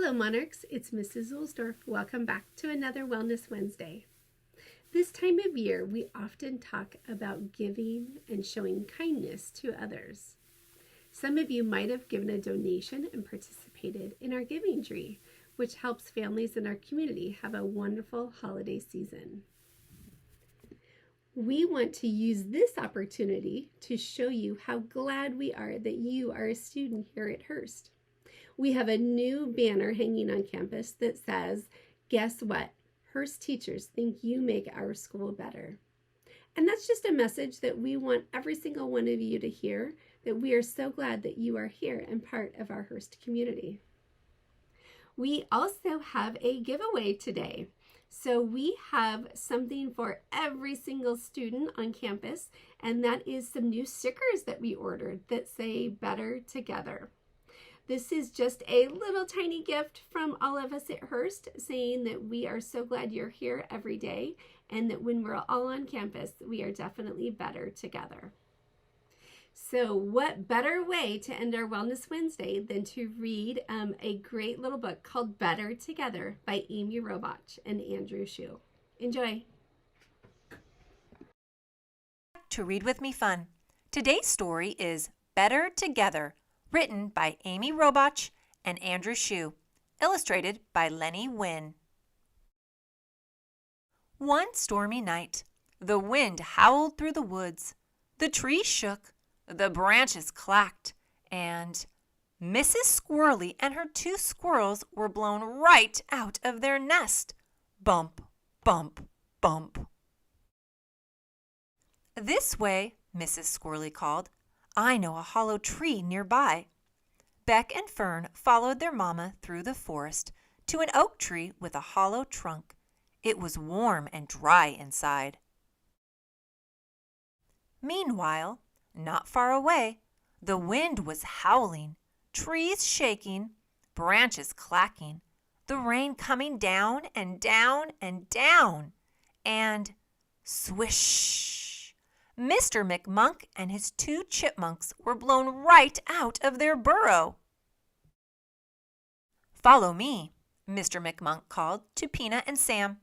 Hello, Monarchs. It's Mrs. Zulsdorf. Welcome back to another Wellness Wednesday. This time of year, we often talk about giving and showing kindness to others. Some of you might have given a donation and participated in our giving tree, which helps families in our community have a wonderful holiday season. We want to use this opportunity to show you how glad we are that you are a student here at Hearst. We have a new banner hanging on campus that says, "Guess what? Hearst teachers think you make our school better." And that's just a message that we want every single one of you to hear, that we are so glad that you are here and part of our Hearst community. We also have a giveaway today. So we have something for every single student on campus, and that is some new stickers that we ordered that say "Better Together." This is just a little tiny gift from all of us at Hearst saying that we are so glad you're here every day and that when we're all on campus, we are definitely better together. So what better way to end our Wellness Wednesday than to read a great little book called Better Together by Amy Robach and Andrew Shue. Enjoy. To Read With Me Fun. Today's story is Better Together, written by Amy Robach and Andrew Shue, illustrated by Lenny Wynn. One stormy night, the wind howled through the woods, the trees shook, the branches clacked, and Mrs. Squirrely and her two squirrels were blown right out of their nest. Bump, bump, bump. "This way," Mrs. Squirrely called. "I know a hollow tree nearby." Beck and Fern followed their mama through the forest to an oak tree with a hollow trunk. It was warm and dry inside. Meanwhile, not far away, the wind was howling, trees shaking, branches clacking, the rain coming down and down and down, and swish! Mr. McMonk and his two chipmunks were blown right out of their burrow. "Follow me," Mr. McMonk called to Peanut and Sam.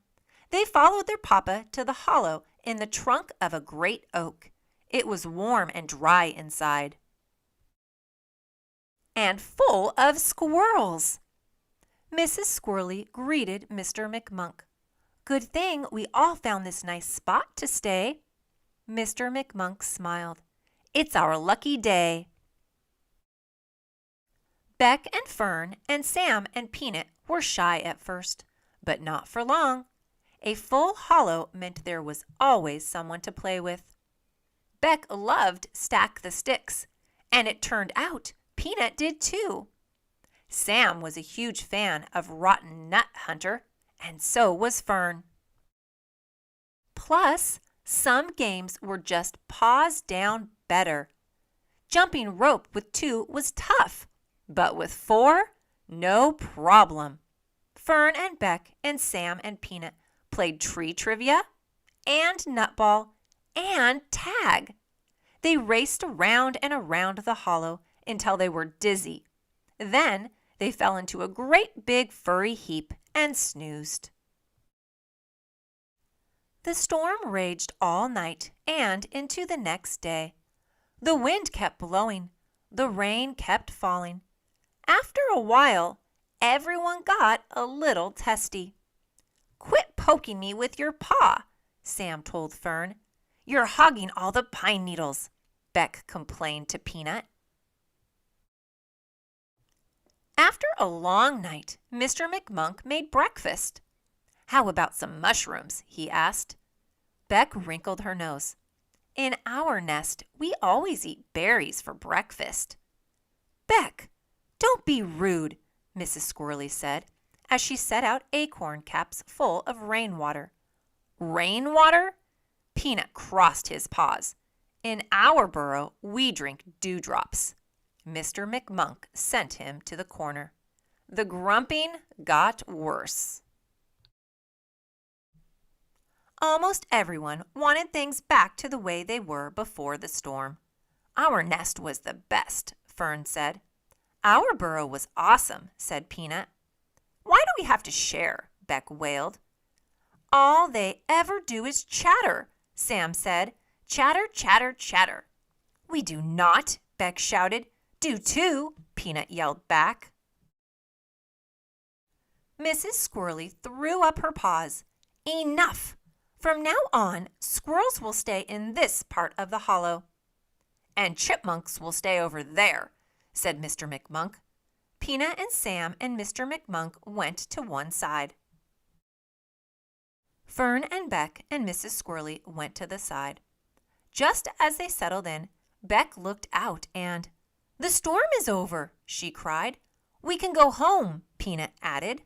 They followed their papa to the hollow in the trunk of a great oak. It was warm and dry inside, and full of squirrels. Mrs. Squirrely greeted Mr. McMonk. "Good thing we all found this nice spot to stay." Mr. McMonk smiled. "It's our lucky day." Beck and Fern and Sam and Peanut were shy at first, but not for long. A full hollow meant there was always someone to play with. Beck loved Stack the Sticks, and it turned out Peanut did too. Sam was a huge fan of Rotten Nut Hunter, and so was Fern. Plus, some games were just paws down better. Jumping rope with two was tough, but with four, no problem. Fern and Beck and Sam and Peanut played tree trivia and nutball and tag. They raced around and around the hollow until they were dizzy. Then they fell into a great big furry heap and snoozed. The storm raged all night and into the next day. The wind kept blowing. The rain kept falling. After a while, everyone got a little testy. "Quit poking me with your paw," Sam told Fern. "You're hogging all the pine needles," Beck complained to Peanut. After a long night, Mr. McMonk made breakfast. "How about some mushrooms?" he asked. Beck wrinkled her nose. "In our nest, we always eat berries for breakfast." "Beck, don't be rude," Mrs. Squirrely said, as she set out acorn caps full of rainwater. "Rainwater?" Peanut crossed his paws. "In our burrow, we drink dewdrops." Mr. McMonk sent him to the corner. The grumping got worse. Almost everyone wanted things back to the way they were before the storm. "Our nest was the best," Fern said. "Our burrow was awesome," said Peanut. we have to share?" Beck wailed. "All they ever do is chatter," Sam said. "Chatter, chatter, chatter." "We do not," Beck shouted. "Do too," Peanut yelled back. Mrs. Squirrely threw up her paws. "Enough! From now on, squirrels will stay in this part of the hollow." "And chipmunks will stay over there," said Mr. McMonk. Peanut and Sam and Mr. McMonk went to one side. Fern and Beck and Mrs. Squirrely went to the side. Just as they settled in, Beck looked out and, "The storm is over," she cried. "We can go home," Peanut added.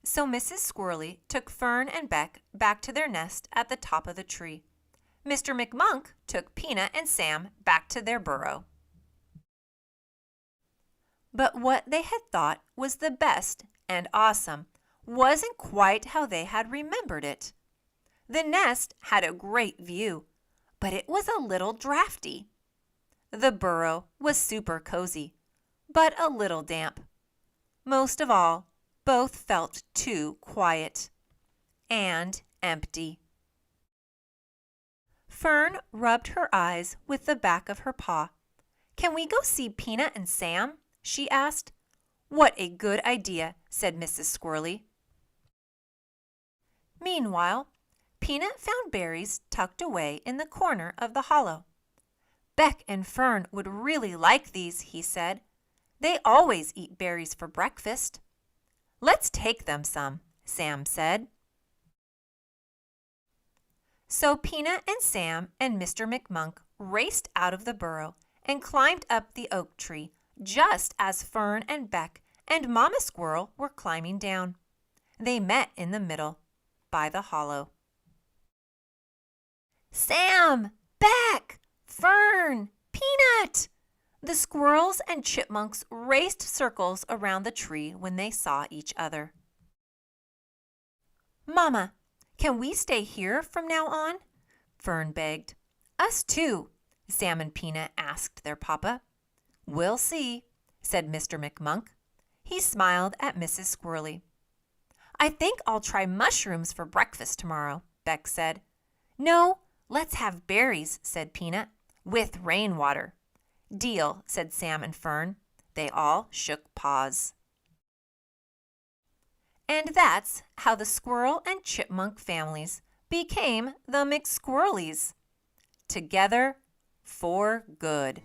So Mrs. Squirrely took Fern and Beck back to their nest at the top of the tree. Mr. McMonk took Peanut and Sam back to their burrow. But what they had thought was the best and awesome wasn't quite how they had remembered it. The nest had a great view, but it was a little drafty. The burrow was super cozy, but a little damp. Most of all, both felt too quiet and empty. Fern rubbed her eyes with the back of her paw. "Can we go see Peanut and Sam?" she asked. "What a good idea," said Mrs. Squirrely. Meanwhile, Peanut found berries tucked away in the corner of the hollow. "Beck and Fern would really like these," he said. "They always eat berries for breakfast." "Let's take them some," Sam said. So Peanut and Sam and Mr. McMonk raced out of the burrow and climbed up the oak tree just as Fern and Beck and Mama Squirrel were climbing down. They met in the middle, by the hollow. "Sam! Beck! Fern! Peanut!" The squirrels and chipmunks raced circles around the tree when they saw each other. "Mama, can we stay here from now on?" Fern begged. "Us too," Sam and Peanut asked their papa. "We'll see," said Mr. McMonk. He smiled at Mrs. Squirrely. "I think I'll try mushrooms for breakfast tomorrow," Beck said. "No, let's have berries," said Peanut, "with rainwater." "Deal," said Sam and Fern. They all shook paws. And that's how the squirrel and chipmunk families became the McSquirrelies. Together for good.